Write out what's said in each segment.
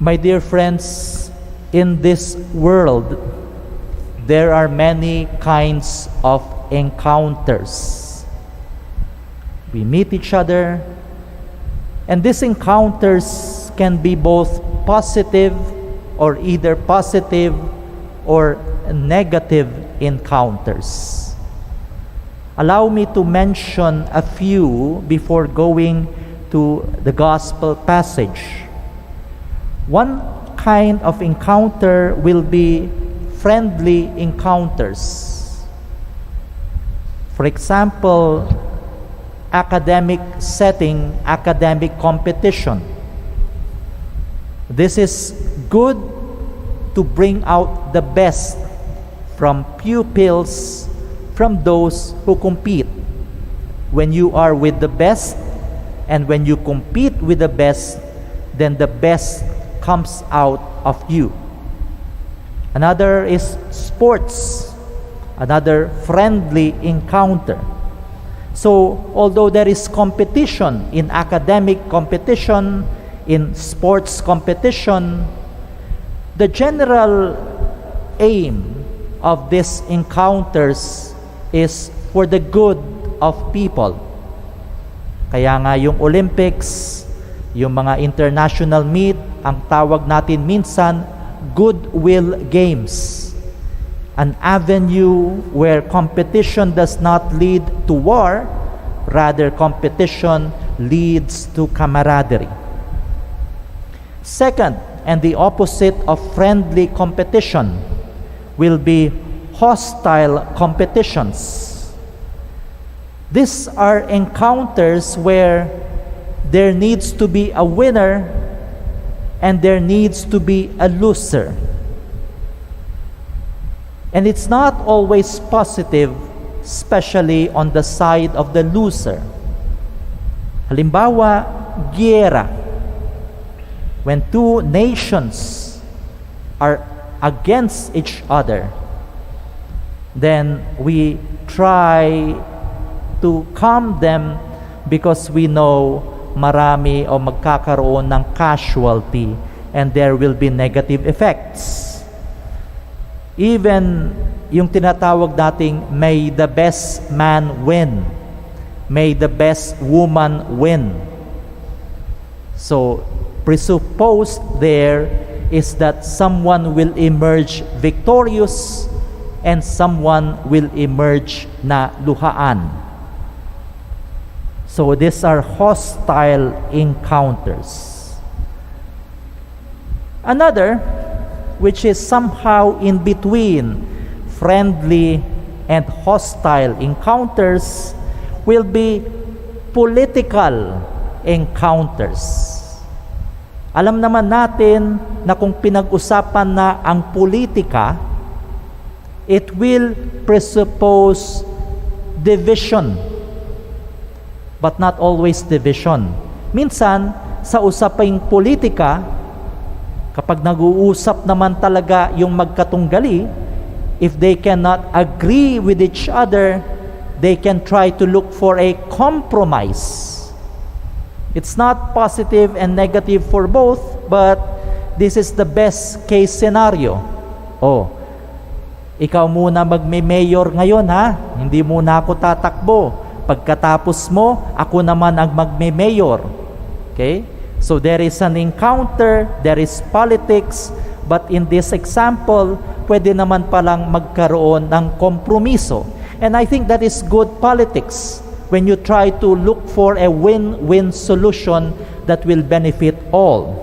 My dear friends, in this world, there are many kinds of encounters. We meet each other, and these encounters can be both positive or either positive or negative encounters. Allow me to mention a few before going to the gospel passage. One kind of encounter will be friendly encounters. For example, academic setting, academic competition. This is good to bring out the best from pupils, from those who compete. When you are with the best and when you compete with the best, then the best comes out of you. Another is sports, another friendly encounter. So, although there is competition in academic competition, in sports competition, the general aim of these encounters is for the good of people. Kaya nga yung Olympics, yung mga international meet, ang tawag natin minsan, goodwill games. An avenue where competition does not lead to war, rather competition leads to camaraderie. Second, and the opposite of friendly competition will be hostile competitions. These are encounters where there needs to be a winner and there needs to be a loser. And it's not always positive, especially on the side of the loser. Halimbawa, giyera. When two nations are against each other, then we try to calm them because we know marami o magkakaroon ng casualty and there will be negative effects. Even yung tinatawag nating may the best man win, may the best woman win. So, presupposed there is that someone will emerge victorious and someone will emerge na luhaan. So these are hostile encounters. Another, which is somehow in between friendly and hostile encounters, will be political encounters. Alam naman natin na kung pinag-usapan na ang politika, it will presuppose division, but not always division. Minsan, sa usaping politika, kapag nag-uusap naman talaga yung magkatunggali, if they cannot agree with each other, they can try to look for a compromise. It's not positive and negative for both, but this is the best case scenario. Oh, ikaw muna magme-mayor ngayon ha, hindi muna ako tatakbo. Pagkatapos mo, ako naman ang magme-mayor. Okay? So there is an encounter, there is politics, but in this example, pwede naman palang magkaroon ng kompromiso. And I think that is good politics when you try to look for a win-win solution that will benefit all.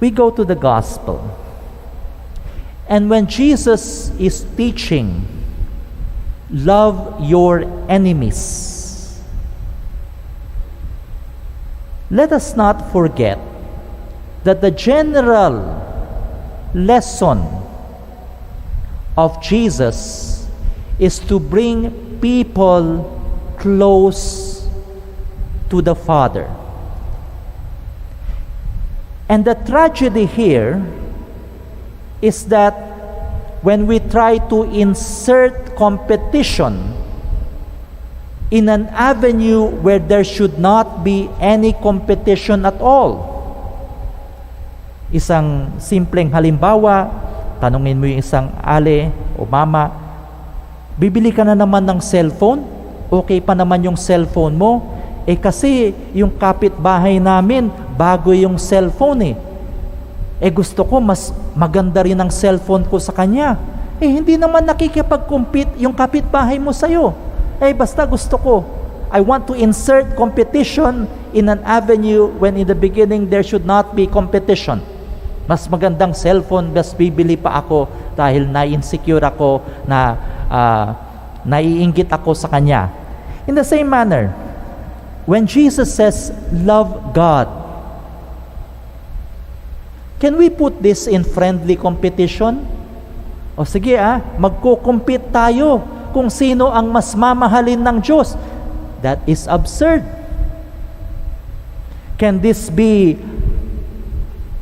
We go to the gospel. And when Jesus is teaching, love your enemies, let us not forget that the general lesson of Jesus is to bring people close to the Father. And the tragedy here is that when we try to insert competition in an avenue where there should not be any competition at all. Isang simpleng halimbawa, tanungin mo yung isang ale o mama, bibili ka na naman ng cellphone? Okay pa naman yung cellphone mo? Kasi yung kapitbahay namin, bago yung cellphone gusto ko mas maganda rin ang cellphone ko sa kanya. Hindi naman nakikipag-compete yung kapitbahay mo sa'yo. Basta gusto ko. I want to insert competition in an avenue when in the beginning there should not be competition. Mas magandang cellphone, mas bibili pa ako dahil na-insecure ako, naiinggit ako sa kanya. In the same manner, when Jesus says, love God, can we put this in friendly competition? O sige magko-compete tayo kung sino ang mas mamahalin ng Diyos. That is absurd. Can this be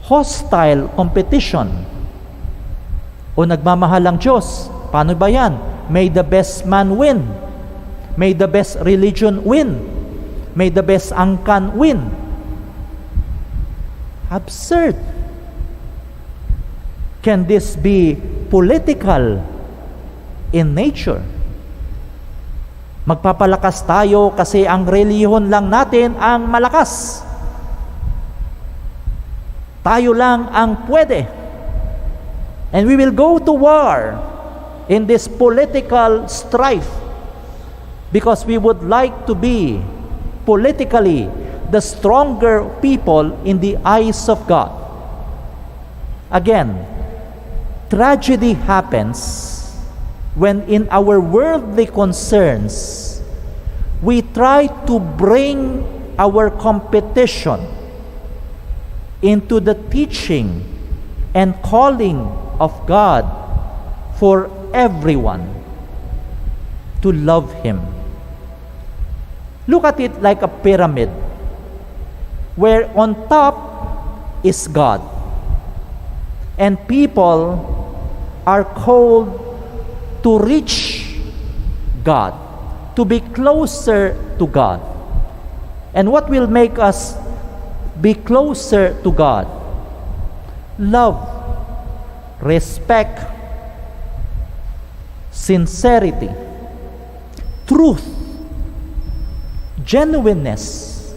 hostile competition? O nagmamahal ang Diyos? Paano ba yan? May the best man win. May the best religion win. May the best angkan win. Absurd. Can this be political in nature? Magpapalakas tayo kasi ang reliyon lang natin ang malakas. Tayo lang ang pwede. And we will go to war in this political strife because we would like to be politically the stronger people in the eyes of God. Again, tragedy happens when in our worldly concerns, we try to bring our competition into the teaching and calling of God for everyone to love Him. Look at it like a pyramid, where on top is God, and people are called to reach God, to be closer to God. And what will make us be closer to God? Love, respect, sincerity, truth, genuineness.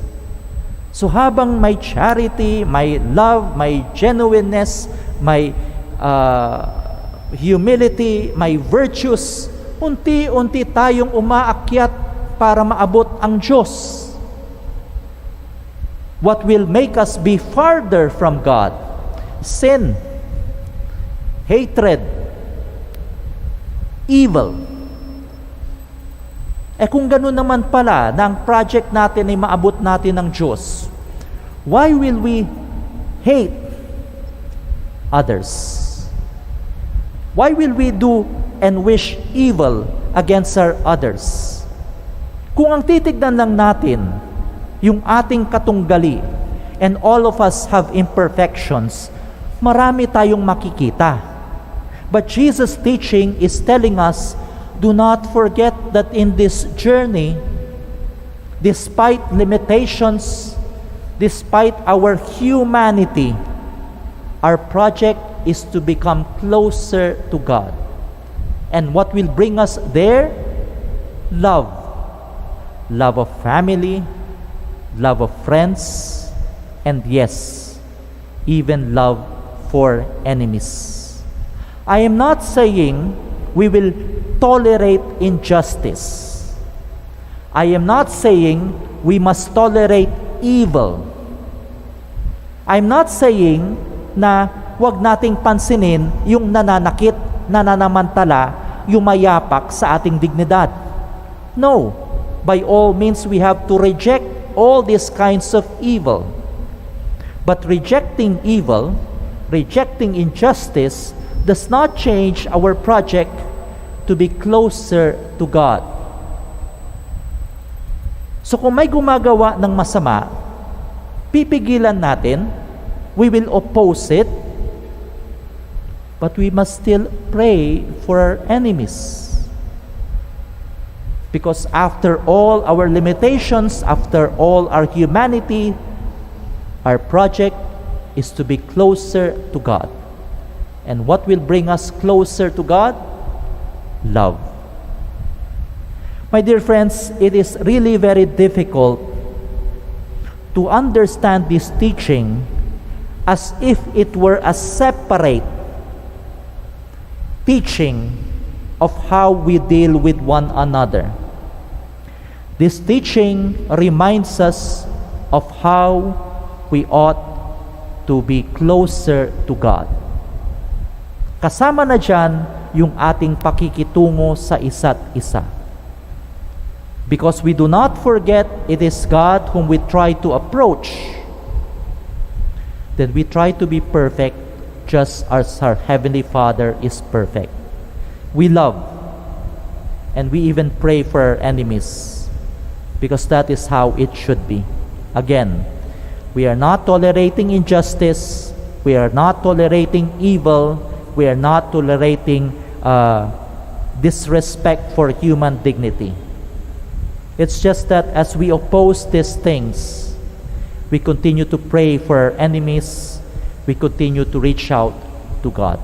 So habang may charity, may love, may genuineness, may humility, may virtues, unti-unti tayong umaakyat para maabot ang Diyos. What will make us be farther from God? Sin, hatred, evil. Kung ganun naman pala na ang project natin ay maabot natin ng Diyos, why will we hate others? Why will we do and wish evil against our others? Kung ang titignan lang natin yung ating katunggali, and all of us have imperfections, marami tayong makikita. But Jesus' teaching is telling us, do not forget that in this journey, despite limitations, despite our humanity, our project is to become closer to God. And what will bring us there? Love. Love of family, love of friends, and yes, even love for enemies. I am not saying we will tolerate injustice. I am not saying we must tolerate evil. I'm not saying na wag nating pansinin yung nananakit, nananamantala, yumayapak sa ating dignidad. No. By all means, we have to reject all these kinds of evil. But rejecting evil, rejecting injustice, does not change our project to be closer to God. So kung may gumagawa ng masama, pipigilan natin, we will oppose it, but we must still pray for our enemies. Because after all our limitations, after all our humanity, our project is to be closer to God. And what will bring us closer to God? Love. My dear friends, it is really very difficult to understand this teaching as if it were a separate teaching of how we deal with one another. This teaching reminds us of how we ought to be closer to God. Kasama na dyan yung ating pakikitungo sa isa't isa. Because we do not forget it is God whom we try to approach, then we try to be perfect just as our Heavenly Father is perfect. We love and we even pray for our enemies because that is how it should be. Again, we are not tolerating injustice, we are not tolerating evil, we are not tolerating disrespect for human dignity. It's just that as we oppose these things, we continue to pray for our enemies, we continue to reach out to God.